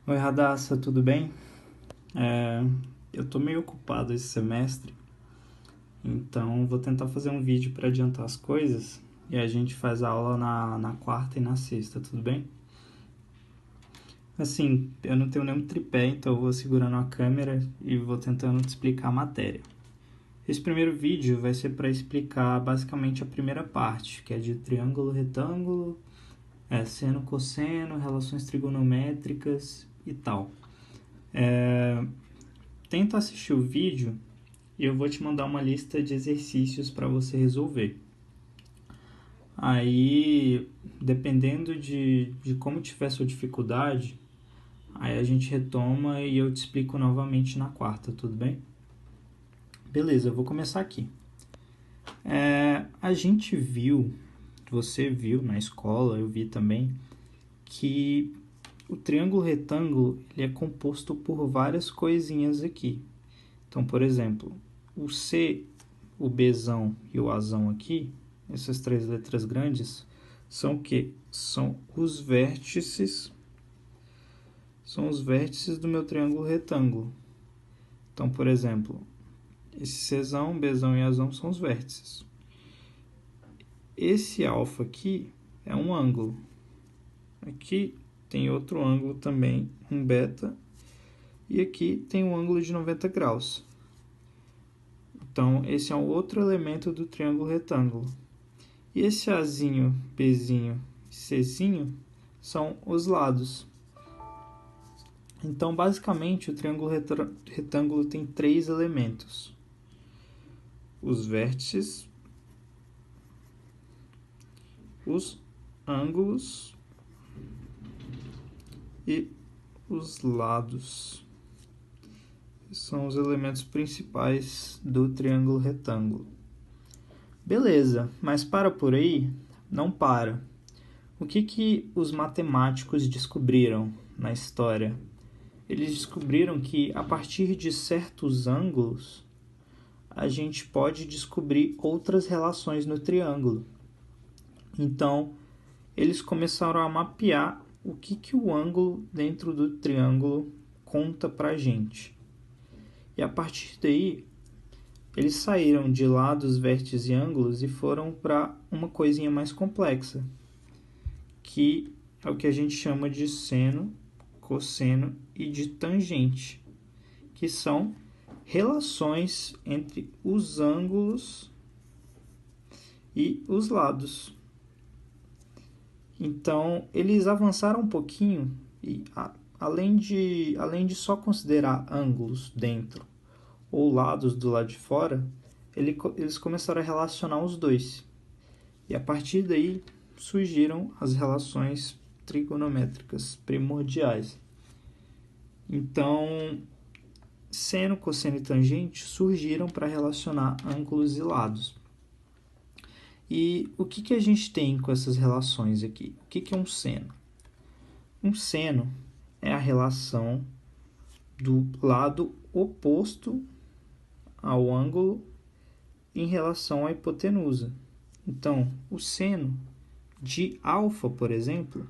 Oi, Radassa, tudo bem? É, eu tô meio ocupado esse semestre, então vou tentar fazer um vídeo para adiantar as coisas e a gente faz a aula na quarta e na sexta, tudo bem? Assim, eu não tenho nenhum tripé, então eu vou segurando a câmera e vou tentando te explicar a matéria. Esse primeiro vídeo vai ser para explicar basicamente a primeira parte, que é de triângulo, retângulo, seno, cosseno, relações trigonométricas e tal. Tenta assistir o vídeo e eu vou te mandar uma lista de exercícios para você resolver. Aí, dependendo de como tiver sua dificuldade, aí a gente retoma e eu te explico novamente na quarta, tudo bem? Beleza, eu vou começar aqui. A gente viu, você viu na escola, eu vi também, que o triângulo retângulo ele é composto por várias coisinhas aqui. Então, por exemplo, o C, o Bzão e o Azão aqui, essas três letras grandes, são o quê? São os vértices do meu triângulo retângulo. Então, por exemplo, esse Czão, Bzão e Azão são os vértices. Esse alfa aqui é um ângulo. Aqui tem outro ângulo também, um beta, e aqui tem um ângulo de 90 graus. Então, esse é um outro elemento do triângulo retângulo. E esse Azinho, Bzinho e Czinho são os lados. Então, basicamente, o triângulo retângulo tem três elementos: os vértices, os ângulos e os lados. São os elementos principais do triângulo retângulo. Beleza, mas para por aí? Não para. O que os matemáticos descobriram na história? Eles descobriram que a partir de certos ângulos a gente pode descobrir outras relações no triângulo. Então, eles começaram a mapear o que o ângulo dentro do triângulo conta pra gente. E a partir daí, eles saíram de lados, vértices e ângulos e foram para uma coisinha mais complexa, que é o que a gente chama de seno, cosseno e de tangente, que são relações entre os ângulos e os lados. Então, eles avançaram um pouquinho e, além de só considerar ângulos dentro ou lados do lado de fora, eles começaram a relacionar os dois. E a partir daí surgiram as relações trigonométricas primordiais. Então, seno, cosseno e tangente surgiram para relacionar ângulos e lados. E o que a gente tem com essas relações aqui? O que é um seno? Um seno é a relação do lado oposto ao ângulo em relação à hipotenusa. Então, o seno de alfa, por exemplo,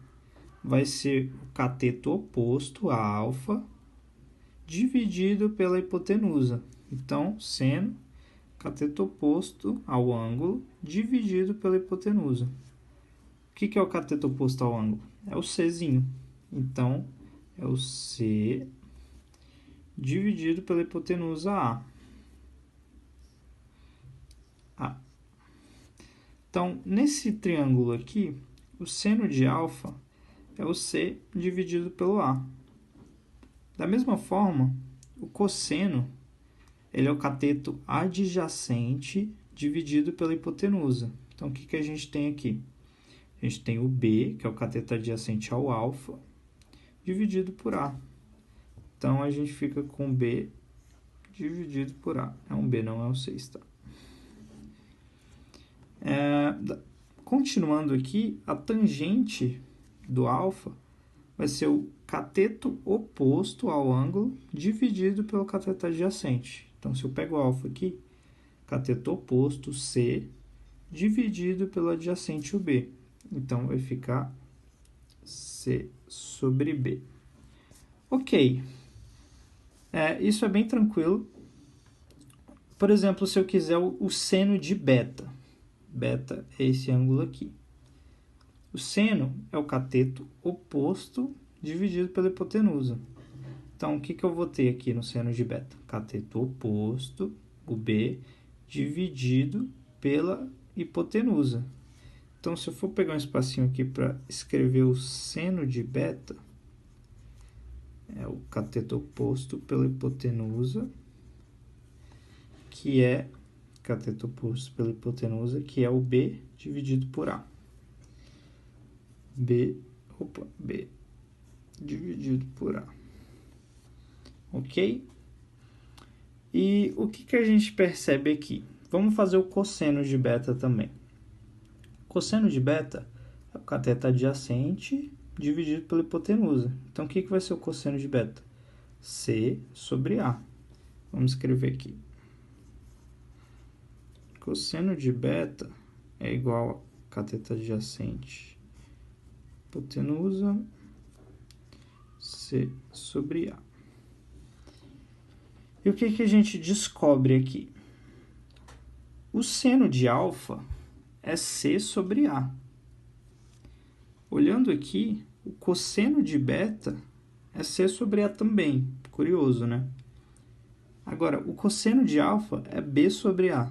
vai ser o cateto oposto a alfa dividido pela hipotenusa. Então, seno, cateto oposto ao ângulo dividido pela hipotenusa. O que é o cateto oposto ao ângulo? É o Czinho. Então, é o C dividido pela hipotenusa A. Então, nesse triângulo aqui, o seno de alfa é o C dividido pelo A. Da mesma forma, o cosseno ele é o cateto adjacente dividido pela hipotenusa. Então, o que a gente tem aqui? A gente tem o B, que é o cateto adjacente ao alfa, dividido por A. Então, a gente fica com B dividido por A. É um B, não é um 6, tá? Continuando aqui, a tangente do alfa vai ser o cateto oposto ao ângulo dividido pelo cateto adjacente. Então, se eu pego o alfa aqui, cateto oposto, C, dividido pelo adjacente, o B. Então, vai ficar C sobre B. Ok, isso é bem tranquilo. Por exemplo, se eu quiser o seno de beta. Beta é esse ângulo aqui. O seno é o cateto oposto dividido pela hipotenusa. Então, o que eu vou ter aqui no seno de beta? Cateto oposto, o B, dividido pela hipotenusa. Então, se eu for pegar um espacinho aqui para escrever o seno de beta, é o cateto oposto pela hipotenusa, que é cateto oposto pela hipotenusa, que é o B dividido por A. B dividido por A. Ok? E o que a gente percebe aqui? Vamos fazer o cosseno de beta também. Cosseno de beta é o cateto adjacente dividido pela hipotenusa. Então, o que vai ser o cosseno de beta? C sobre A. Vamos escrever aqui. Cosseno de beta é igual a cateto adjacente hipotenusa C sobre A. E o que a gente descobre aqui? O seno de alfa é C sobre A. Olhando aqui, o cosseno de beta é C sobre A também. Curioso, né? Agora, o cosseno de alfa é B sobre A.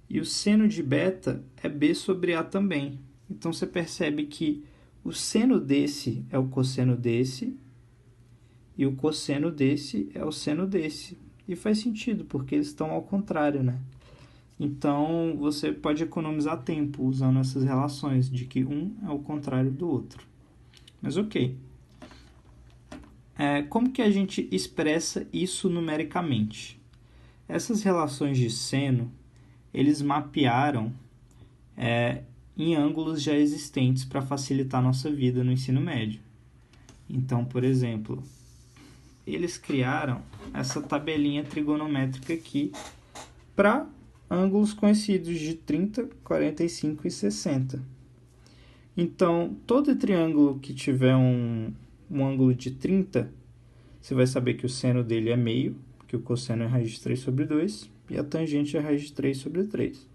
E o seno de beta é B sobre A também. Então, você percebe que o seno desse é o cosseno desse, e o cosseno desse é o seno desse. E faz sentido, porque eles estão ao contrário, né? Então, você pode economizar tempo usando essas relações, de que um é o contrário do outro. Mas ok. Como que a gente expressa isso numericamente? Essas relações de seno, eles mapearam em ângulos já existentes para facilitar a nossa vida no ensino médio. Então, por exemplo, eles criaram essa tabelinha trigonométrica aqui para ângulos conhecidos de 30, 45 e 60. Então, todo triângulo que tiver um ângulo de 30, você vai saber que o seno dele é meio, que o cosseno é raiz de 3 sobre 2, e a tangente é raiz de 3 sobre 3.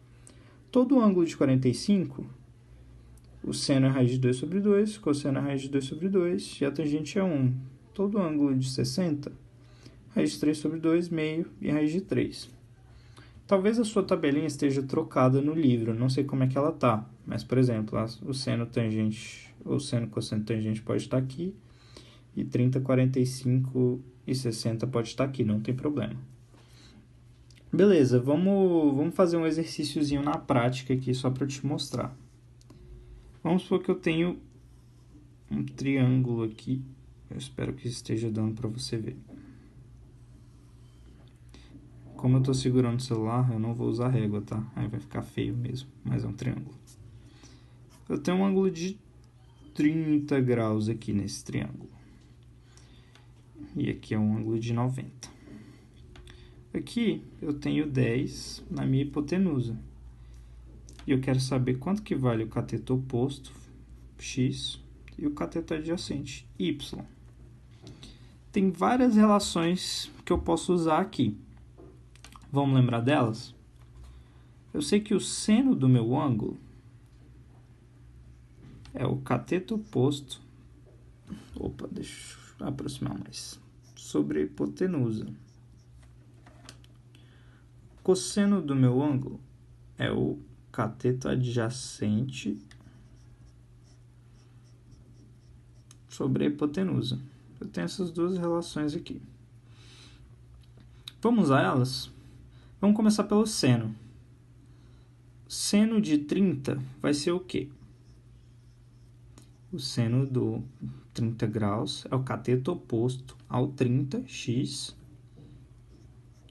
Todo ângulo de 45, o seno é raiz de 2 sobre 2, o cosseno é raiz de 2 sobre 2, e a tangente é 1. Todo ângulo de 60, raiz de 3 sobre 2, meio e raiz de 3. Talvez a sua tabelinha esteja trocada no livro, não sei como é que ela está, mas, por exemplo, o seno tangente, ou seno cosseno tangente pode estar aqui, e 30, 45 e 60 pode estar aqui, não tem problema. Beleza, vamos fazer um exercíciozinho na prática aqui, só para eu te mostrar. Vamos supor que eu tenho um triângulo aqui, eu espero que esteja dando para você ver. Como eu estou segurando o celular, eu não vou usar régua, tá? Aí vai ficar feio mesmo, mas é um triângulo. Eu tenho um ângulo de 30 graus aqui nesse triângulo. E aqui é um ângulo de 90. Aqui eu tenho 10 na minha hipotenusa. E eu quero saber quanto que vale o cateto oposto, x, e o cateto adjacente, y. Tem várias relações que eu posso usar aqui. Vamos lembrar delas? Eu sei que o seno do meu ângulo é o cateto oposto, deixa eu aproximar mais, sobre a hipotenusa. O cosseno do meu ângulo é o cateto adjacente sobre a hipotenusa. Eu tenho essas duas relações aqui. Vamos usar elas? Vamos começar pelo seno. Seno de 30 vai ser o quê? O seno do 30 graus é o cateto oposto ao 30, x,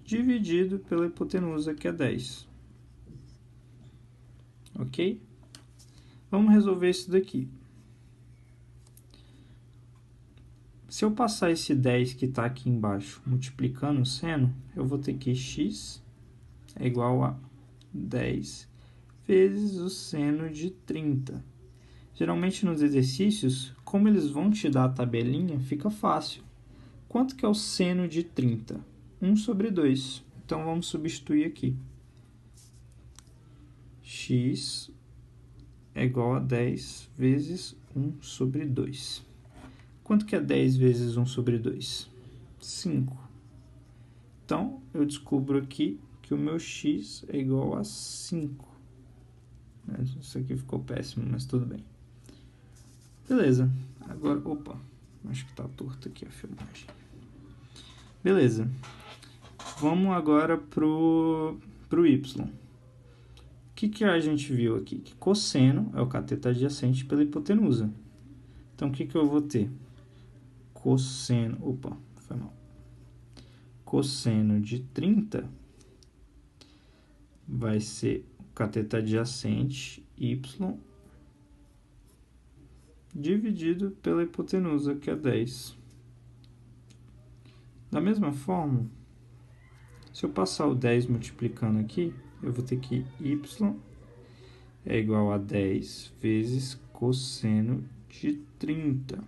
dividido pela hipotenusa, que é 10. Ok? Vamos resolver isso daqui. Se eu passar esse 10 que está aqui embaixo multiplicando o seno, eu vou ter que x é igual a 10 vezes o seno de 30. Geralmente nos exercícios, como eles vão te dar a tabelinha, fica fácil. quanto que é o seno de 30? 1 sobre 2. Então, vamos substituir aqui. X é igual a 10 vezes 1 sobre 2. Quanto que é 10 vezes 1 sobre 2? 5. Então, eu descubro aqui que o meu x é igual a 5. Isso aqui ficou péssimo, mas tudo bem. Beleza. Agora, opa, acho que tá torto aqui a filmagem. Beleza. Vamos agora pro y. O que a gente viu aqui? Que cosseno é o cateto adjacente pela hipotenusa. Então, o que eu vou ter? Cosseno, opa, foi mal. Cosseno de 30 vai ser o cateto adjacente y dividido pela hipotenusa, que é 10. Da mesma forma, se eu passar o 10 multiplicando aqui, eu vou ter que y é igual a 10 vezes cosseno de 30.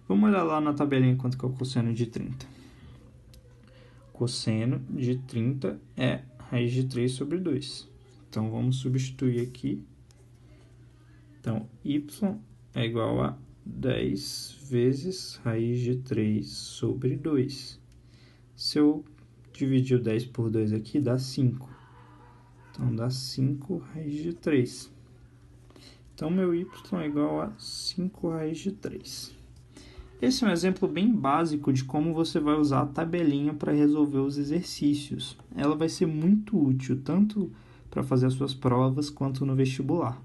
Vamos olhar lá na tabelinha quanto que é o cosseno de 30. Cosseno de 30 é raiz de 3 sobre 2. Então, vamos substituir aqui. Então, y é igual a 10 vezes raiz de 3 sobre 2. Se eu dividir o 10 por 2 aqui, dá 5. Então, dá 5 raiz de 3. Então, meu y é igual a 5 raiz de 3. Esse é um exemplo bem básico de como você vai usar a tabelinha para resolver os exercícios. Ela vai ser muito útil, tanto para fazer as suas provas, quanto no vestibular.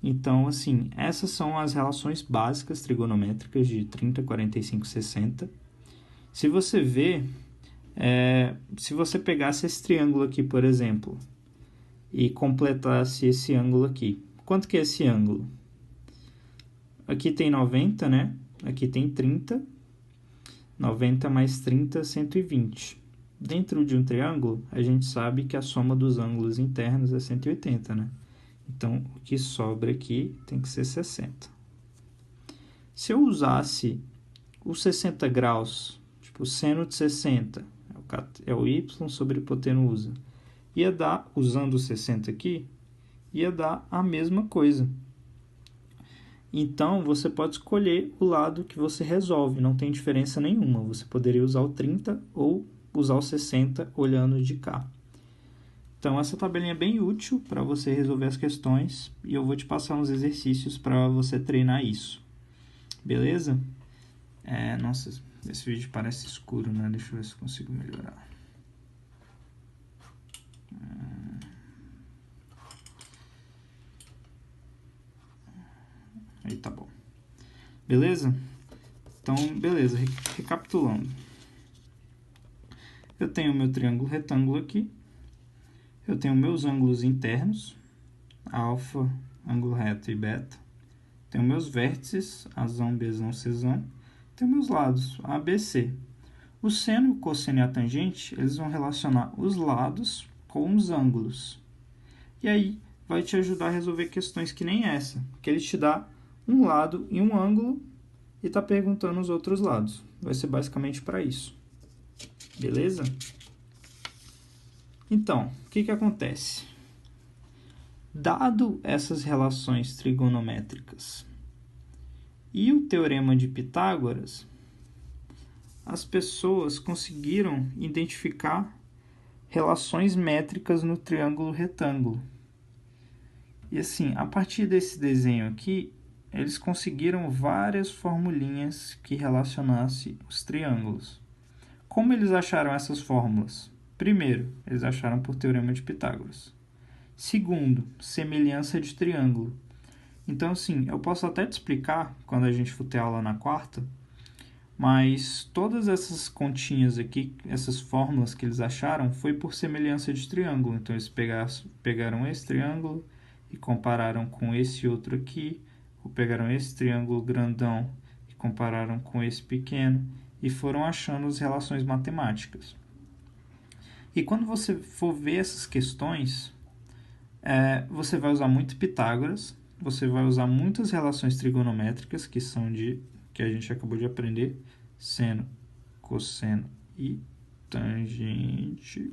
Então, assim, essas são as relações básicas trigonométricas de 30, 45, 60. Se você ver, se você pegasse esse triângulo aqui, por exemplo, e completasse esse ângulo aqui, quanto que é esse ângulo? Aqui tem 90, né? Aqui tem 30. 90 mais 30, 120. Dentro de um triângulo, a gente sabe que a soma dos ângulos internos é 180, né? Então, o que sobra aqui tem que ser 60. Se eu usasse os 60 graus, tipo, seno de 60, é o y sobre hipotenusa, ia dar, usando os 60 aqui, ia dar a mesma coisa. Então, você pode escolher o lado que você resolve, não tem diferença nenhuma. Você poderia usar o 30 ou usar o 60 olhando de cá. Então, essa tabelinha é bem útil para você resolver as questões e eu vou te passar uns exercícios para você treinar isso. Beleza? Nossa, esse vídeo parece escuro, né? Deixa eu ver se eu consigo melhorar. Aí tá bom. Beleza? Então, beleza. Recapitulando. Eu tenho o meu triângulo retângulo aqui. Eu tenho meus ângulos internos, alfa, ângulo reto e beta. Tenho meus vértices, azão, bezão, czão. Tenho meus lados, A, B, C. O seno, o cosseno e a tangente, eles vão relacionar os lados com os ângulos. E aí, vai te ajudar a resolver questões que nem essa, que ele te dá um lado e um ângulo e está perguntando os outros lados. Vai ser basicamente para isso. Beleza? Então, o que acontece? Dado essas relações trigonométricas e o teorema de Pitágoras, as pessoas conseguiram identificar relações métricas no triângulo retângulo. E assim, a partir desse desenho aqui, eles conseguiram várias formulinhas que relacionassem os triângulos. Como eles acharam essas fórmulas? Primeiro, eles acharam por teorema de Pitágoras. Segundo, semelhança de triângulo. Então, assim, eu posso até te explicar quando a gente for ter aula na quarta, mas todas essas continhas aqui, essas fórmulas que eles acharam, foi por semelhança de triângulo. Então, eles pegaram esse triângulo e compararam com esse outro aqui, ou pegaram esse triângulo grandão e compararam com esse pequeno, e foram achando as relações matemáticas. E quando você for ver essas questões, você vai usar muito Pitágoras, você vai usar muitas relações trigonométricas, que a gente acabou de aprender, seno, cosseno e tangente.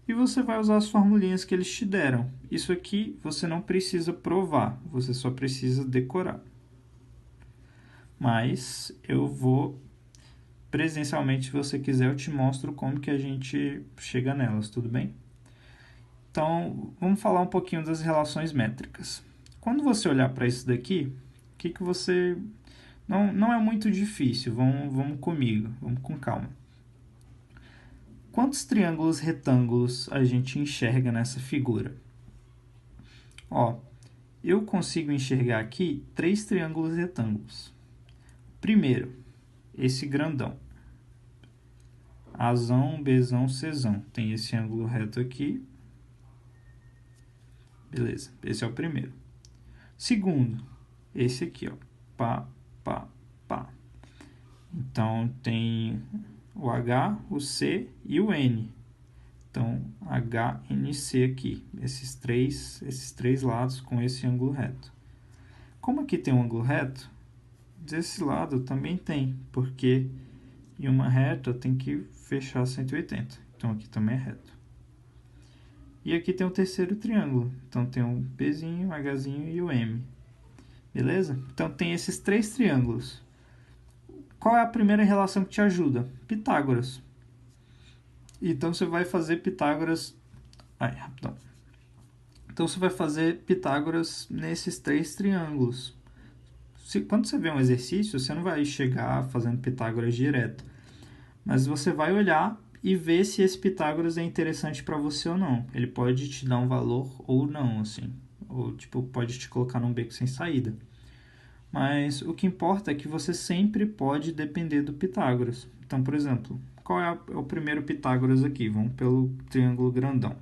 E você vai usar as formulinhas que eles te deram. Isso aqui você não precisa provar, você só precisa decorar. Mas eu vou, presencialmente, se você quiser, eu te mostro como que a gente chega nelas, tudo bem? Então, vamos falar um pouquinho das relações métricas. Quando você olhar para isso daqui, o que você... Não é muito difícil, vamos comigo, vamos com calma. Quantos triângulos retângulos a gente enxerga nessa figura? Ó, eu consigo enxergar aqui 3 triângulos retângulos. Primeiro, esse grandão. Azão, Bzão, Czão. Tem esse ângulo reto aqui. Beleza, esse é o primeiro. Segundo, esse aqui, ó. Pá, pá, pá. Então, tem o H, o C e o N. Então, HNC aqui. Esses três lados com esse ângulo reto. Como aqui tem um ângulo reto, desse lado também tem, porque em uma reta tem que fechar 180. Então, aqui também é reto. E aqui tem o terceiro triângulo. Então, tem um Pzinho, Hzinho e o M. Beleza? Então, tem esses 3 triângulos. Qual é a primeira relação que te ajuda? Pitágoras. Então, você vai fazer Pitágoras... rapidão. Então, você vai fazer Pitágoras nesses 3 triângulos. Quando você vê um exercício, você não vai chegar fazendo Pitágoras direto. Mas você vai olhar e ver se esse Pitágoras é interessante para você ou não. Ele pode te dar um valor ou não, assim. Ou, tipo, pode te colocar num beco sem saída. Mas o que importa é que você sempre pode depender do Pitágoras. Então, por exemplo, qual é o primeiro Pitágoras aqui? Vamos pelo triângulo grandão.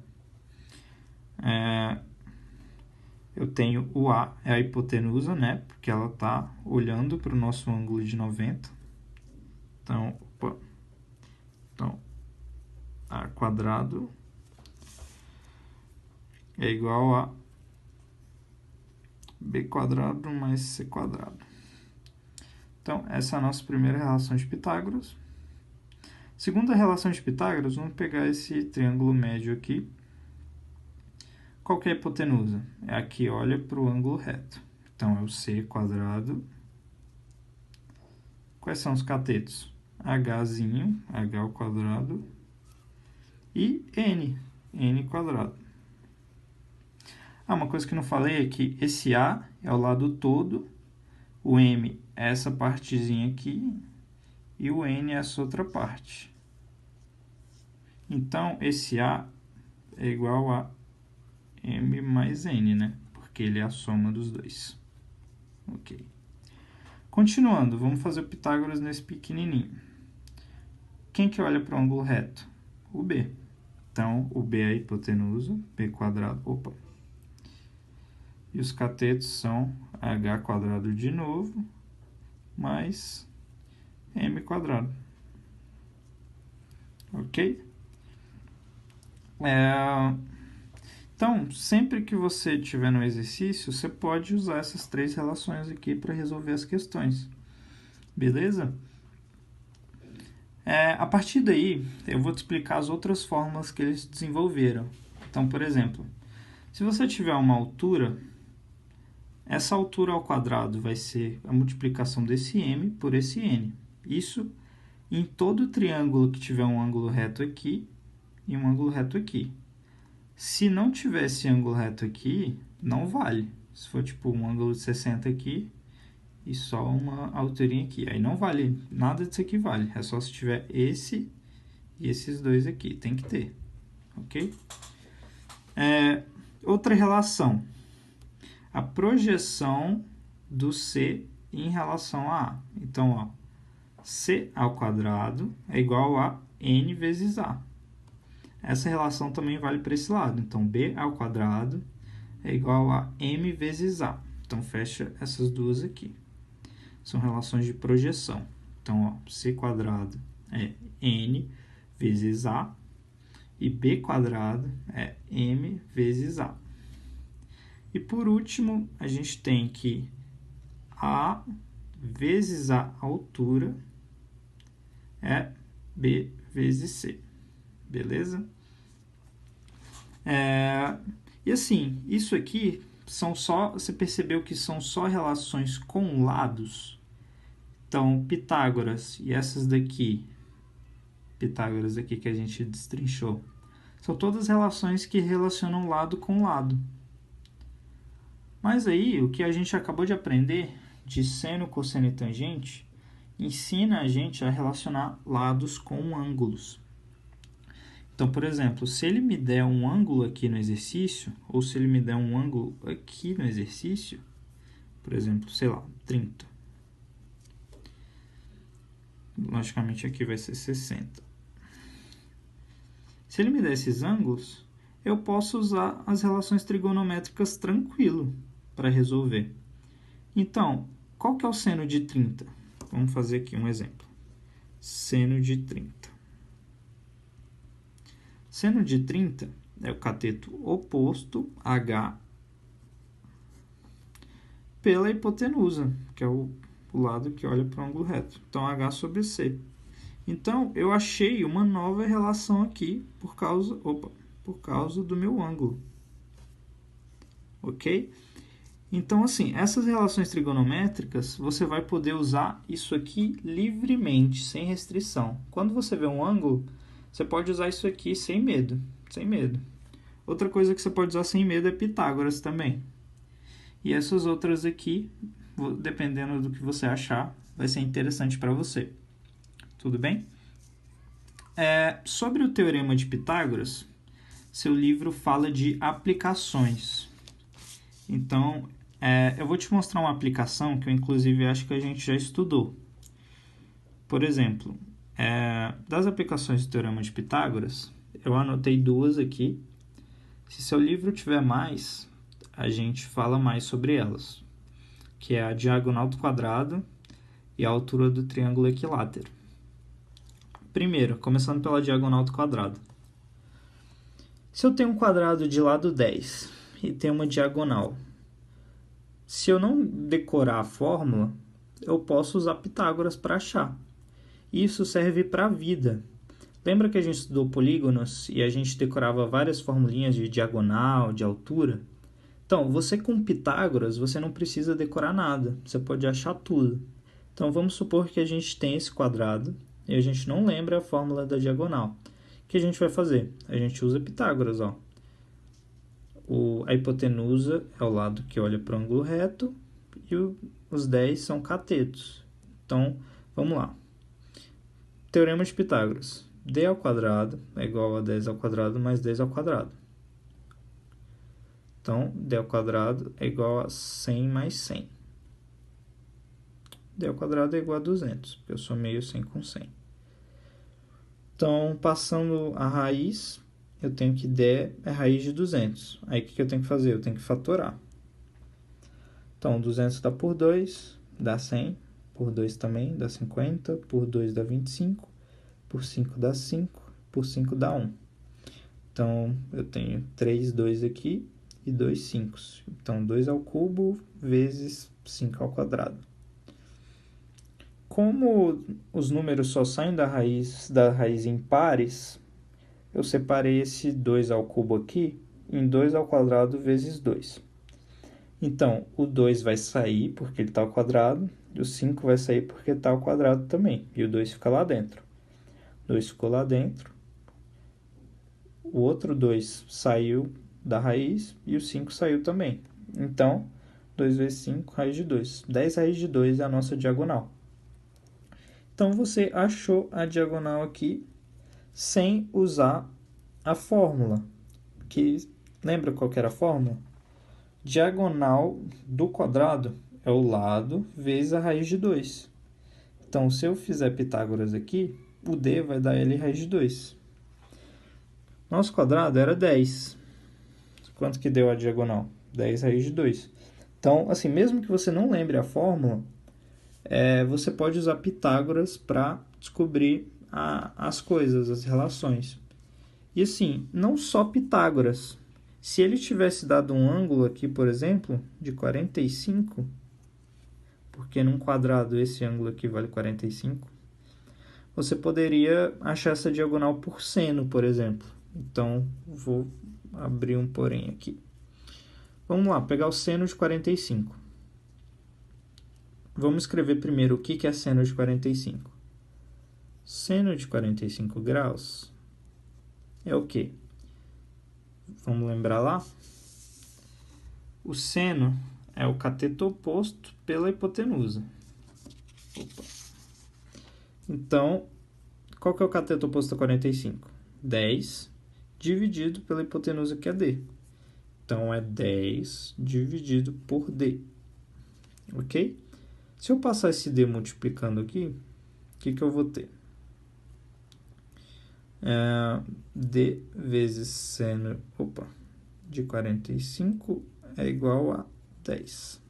Eu tenho o A, é a hipotenusa, né? Porque ela está olhando para o nosso ângulo de 90. Então, A quadrado é igual a B quadrado mais C quadrado. Então, essa é a nossa primeira relação de Pitágoras. Segunda relação de Pitágoras, vamos pegar esse triângulo médio aqui. Qual que é a hipotenusa? É a que olha para o ângulo reto. Então, é o C quadrado. Quais são os catetos? Hzinho, H ao quadrado, e N quadrado. Uma coisa que não falei é que esse A é o lado todo, o M é essa partezinha aqui, e o N é essa outra parte. Então, esse A é igual a M mais N, né? Porque ele é a soma dos dois. Ok. Continuando, vamos fazer o Pitágoras nesse pequenininho. Quem que olha para o ângulo reto? O B. Então, o B é a hipotenusa, B quadrado, E os catetos são H quadrado de novo, mais M quadrado. Ok? Então, sempre que você estiver no exercício, você pode usar essas 3 relações aqui para resolver as questões. Beleza? A partir daí, eu vou te explicar as outras fórmulas que eles desenvolveram. Então, por exemplo, se você tiver uma altura, essa altura ao quadrado vai ser a multiplicação desse m por esse n. Isso em todo triângulo que tiver um ângulo reto aqui e um ângulo reto aqui. Se não tiver esse ângulo reto aqui, não vale. Se for tipo um ângulo de 60 aqui e só uma alturinha aqui, aí não vale, nada disso aqui vale. É só se tiver esse e esses dois aqui, tem que ter, ok? Outra relação, a projeção do C em relação a A. Então, ó, C ao quadrado é igual a N vezes A. Essa relação também vale para esse lado. Então, B ao quadrado é igual a M vezes A. Então, fecha essas duas aqui. São relações de projeção. Então, ó, C quadrado é N vezes A e B quadrado é M vezes A. E, por último, a gente tem que A vezes a altura é B vezes C. Beleza? E assim, isso aqui são só... Você percebeu que são só relações com lados? Então, Pitágoras e essas daqui, Pitágoras aqui que a gente destrinchou, são todas relações que relacionam lado com lado. Mas aí, o que a gente acabou de aprender de seno, cosseno e tangente ensina a gente a relacionar lados com ângulos. Então, por exemplo, se ele me der um ângulo aqui no exercício, ou se ele me der um ângulo aqui no exercício, por exemplo, sei lá, 30. Logicamente aqui vai ser 60. Se ele me der esses ângulos, eu posso usar as relações trigonométricas tranquilo para resolver. Então, qual que é o seno de 30? Vamos fazer aqui um exemplo. Seno de 30. Seno de 30 é o cateto oposto, H, pela hipotenusa, que é o lado que olha para o ângulo reto. Então, H sobre C. Então, eu achei uma nova relação aqui por causa do meu ângulo. Ok? Então, assim, essas relações trigonométricas, você vai poder usar isso aqui livremente, sem restrição. Quando você vê um ângulo, você pode usar isso aqui sem medo, sem medo. Outra coisa que você pode usar sem medo é Pitágoras também. E essas outras aqui, dependendo do que você achar, vai ser interessante para você. Tudo bem? Sobre o Teorema de Pitágoras, seu livro fala de aplicações. Então, eu vou te mostrar uma aplicação que eu, inclusive, acho que a gente já estudou. Por exemplo, das aplicações do Teorema de Pitágoras, eu anotei duas aqui. Se seu livro tiver mais, a gente fala mais sobre elas, que é a diagonal do quadrado e a altura do triângulo equilátero. Primeiro, começando pela diagonal do quadrado. Se eu tenho um quadrado de lado 10 e tenho uma diagonal, se eu não decorar a fórmula, eu posso usar Pitágoras para achar. Isso serve para a vida. Lembra que a gente estudou polígonos e a gente decorava várias formulinhas de diagonal, de altura? Então, você com Pitágoras, você não precisa decorar nada, você pode achar tudo. Então, vamos supor que a gente tem esse quadrado e a gente não lembra a fórmula da diagonal. O que a gente vai fazer? A gente usa Pitágoras, ó. A hipotenusa é o lado que olha para o ângulo reto e os 10 são catetos. Então, vamos lá. Teorema de Pitágoras. D ao quadrado é igual a 10 ao quadrado mais 10 ao quadrado. Então, D ao quadrado é igual a 100 mais 100. D ao quadrado é igual a 200, porque eu somei o 100 com 100. Então, passando a raiz, eu tenho que D é raiz de 200. Aí, o que eu tenho que fazer? Eu tenho que fatorar. Então, 200 dá por 2, dá 100. Por 2 também dá 50. Por 2 dá 25. Por 5 dá 5. Por 5 dá 1. Então, eu tenho 3 2 aqui e 2 5. Então, 2 ao cubo vezes 5 ao quadrado. Como os números só saem da raiz em pares, eu separei esse 2 ao cubo aqui em 2 ao quadrado vezes 2. Então, o 2 vai sair porque ele está ao quadrado, e o 5 vai sair porque está ao quadrado também, e o 2 fica lá dentro. 2 ficou lá dentro, o outro 2 saiu da raiz e o 5 saiu também. Então, 2 vezes 5, raiz de 2. 10 raiz de 2 é a nossa diagonal. Então, você achou a diagonal aqui sem usar a fórmula. Lembra qual que era a fórmula? Diagonal do quadrado é o lado vezes a raiz de 2. Então, se eu fizer Pitágoras aqui, o D vai dar L raiz de 2. Nosso quadrado era 10. Quanto que deu a diagonal? 10 raiz de 2. Então, assim, mesmo que você não lembre a fórmula, você pode usar Pitágoras para descobrir as coisas, as relações. E assim, não só Pitágoras. Se ele tivesse dado um ângulo aqui, por exemplo, de 45, porque num quadrado esse ângulo aqui vale 45, você poderia achar essa diagonal por seno, por exemplo. Então, vou abrir um porém aqui. Vamos lá, pegar o seno de 45. Vamos escrever primeiro o que é seno de 45. Seno de 45 graus é o quê? Vamos lembrar lá? O seno é o cateto oposto pela hipotenusa. Opa. Então, qual que é o cateto oposto a 45? 10 dividido pela hipotenusa, que é D. Então, é 10 dividido por D. Ok? Se eu passar esse D multiplicando aqui, o que eu vou ter? D vezes seno de 45 é igual a 10.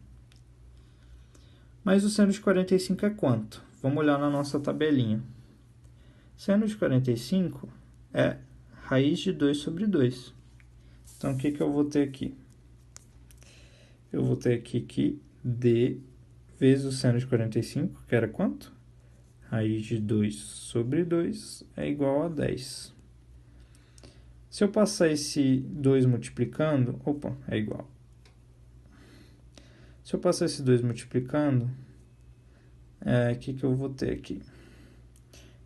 Mas o seno de 45 é quanto? Vamos olhar na nossa tabelinha. Seno de 45 é raiz de 2 sobre 2. Então, o que eu vou ter aqui? Eu vou ter aqui que D vezes o seno de 45, que era quanto? Raiz de 2 sobre 2 é igual a 10. Se eu passar esse 2 multiplicando, é igual. Se eu passar esse 2 multiplicando, o que eu vou ter aqui?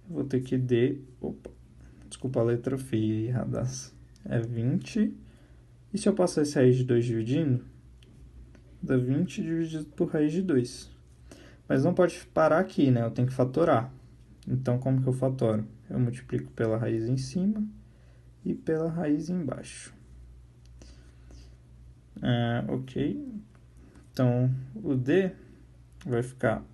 Eu vou ter que D, desculpa a letra feia errada, é 20. E se eu passar esse raiz de 2 dividindo, dá 20 dividido por raiz de 2. Mas não pode parar aqui, né? Eu tenho que fatorar. Então, como que eu fatoro? Eu multiplico pela raiz em cima e pela raiz embaixo. Ok. Então, o D vai ficar...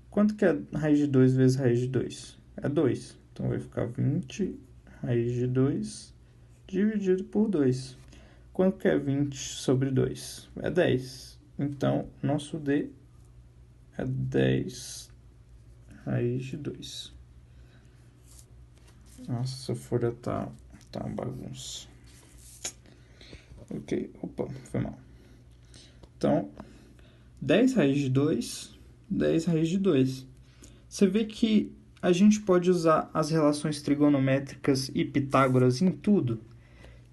Quanto que é raiz de 2 vezes raiz de 2? É 2. Então, vai ficar 20 raiz de 2 dividido por 2. Quanto que é 20 sobre 2? É 10. Então, nosso D é 10 raiz de 2. Nossa, essa folha tá uma bagunça. Ok, foi mal. Então, 10 raiz de 2, 10 raiz de 2. Você vê que a gente pode usar as relações trigonométricas e Pitágoras em tudo.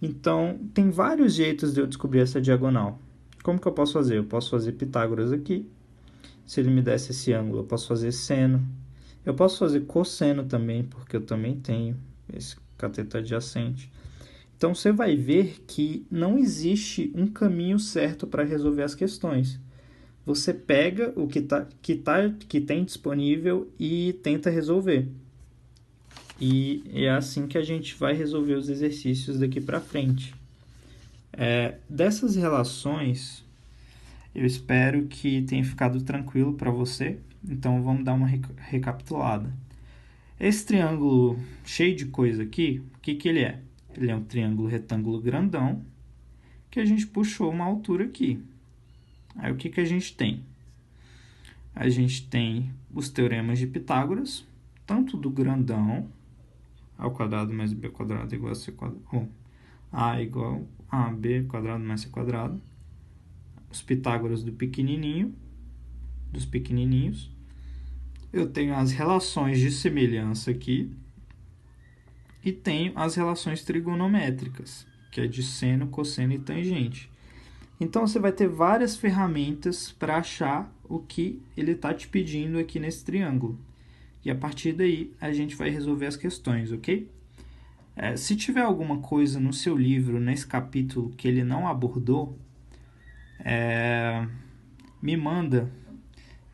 Então, tem vários jeitos de eu descobrir essa diagonal. Como que eu posso fazer? Eu posso fazer Pitágoras aqui. Se ele me desse esse ângulo, eu posso fazer seno. Eu posso fazer cosseno também, porque eu também tenho esse cateto adjacente. Então, você vai ver que não existe um caminho certo para resolver as questões. Você pega o que tem disponível e tenta resolver. E é assim que a gente vai resolver os exercícios daqui para frente. Dessas relações, eu espero que tenha ficado tranquilo para você. Então, vamos dar uma recapitulada. Esse triângulo cheio de coisa aqui, o que ele é? Ele é um triângulo retângulo grandão que a gente puxou uma altura aqui. Aí, o que a gente tem? A gente tem os teoremas de Pitágoras, tanto do grandão, a ao quadrado mais b ao quadrado igual a c quadrado, a igual a b quadrado mais c quadrado, os Pitágoras dos pequenininhos. Eu tenho as relações de semelhança aqui e tenho as relações trigonométricas, que é de seno, cosseno e tangente. Então, você vai ter várias ferramentas para achar o que ele está te pedindo aqui nesse triângulo. E a partir daí, a gente vai resolver as questões, ok? Se tiver alguma coisa no seu livro, nesse capítulo, que ele não abordou, me manda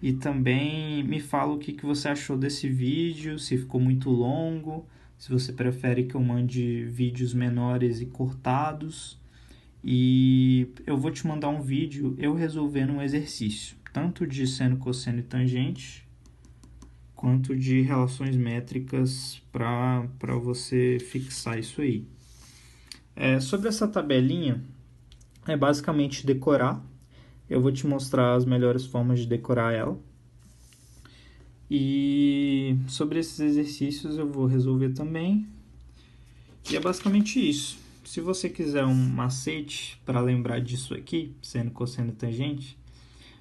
e também me fala o que você achou desse vídeo, se ficou muito longo, se você prefere que eu mande vídeos menores e cortados. E eu vou te mandar um vídeo eu resolvendo um exercício, tanto de seno, cosseno e tangente, quanto de relações métricas para você fixar isso aí. Sobre essa tabelinha, é basicamente decorar. Eu vou te mostrar as melhores formas de decorar ela. E sobre esses exercícios eu vou resolver também. E é basicamente isso. Se você quiser um macete para lembrar disso aqui, seno, cosseno e tangente,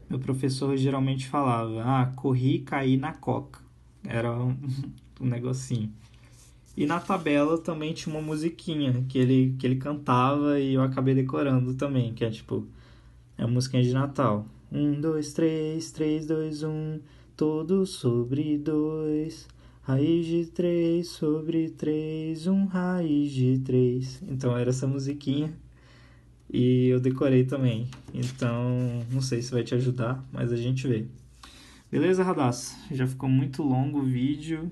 meu professor geralmente falava, corri e caí na coca. Era um negocinho. E na tabela também tinha uma musiquinha que ele cantava e eu acabei decorando também, que é tipo, é a musiquinha de Natal. 1, 2, 3, 3, 2, 1, todos sobre 2, raiz de 3 sobre 3, raiz de 3. Então era essa musiquinha e eu decorei também. Então, não sei se vai te ajudar, mas a gente vê. Beleza, Radassa? Já ficou muito longo o vídeo.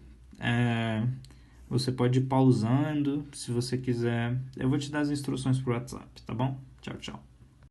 Você pode ir pausando se você quiser. Eu vou te dar as instruções pro WhatsApp, tá bom? Tchau, tchau.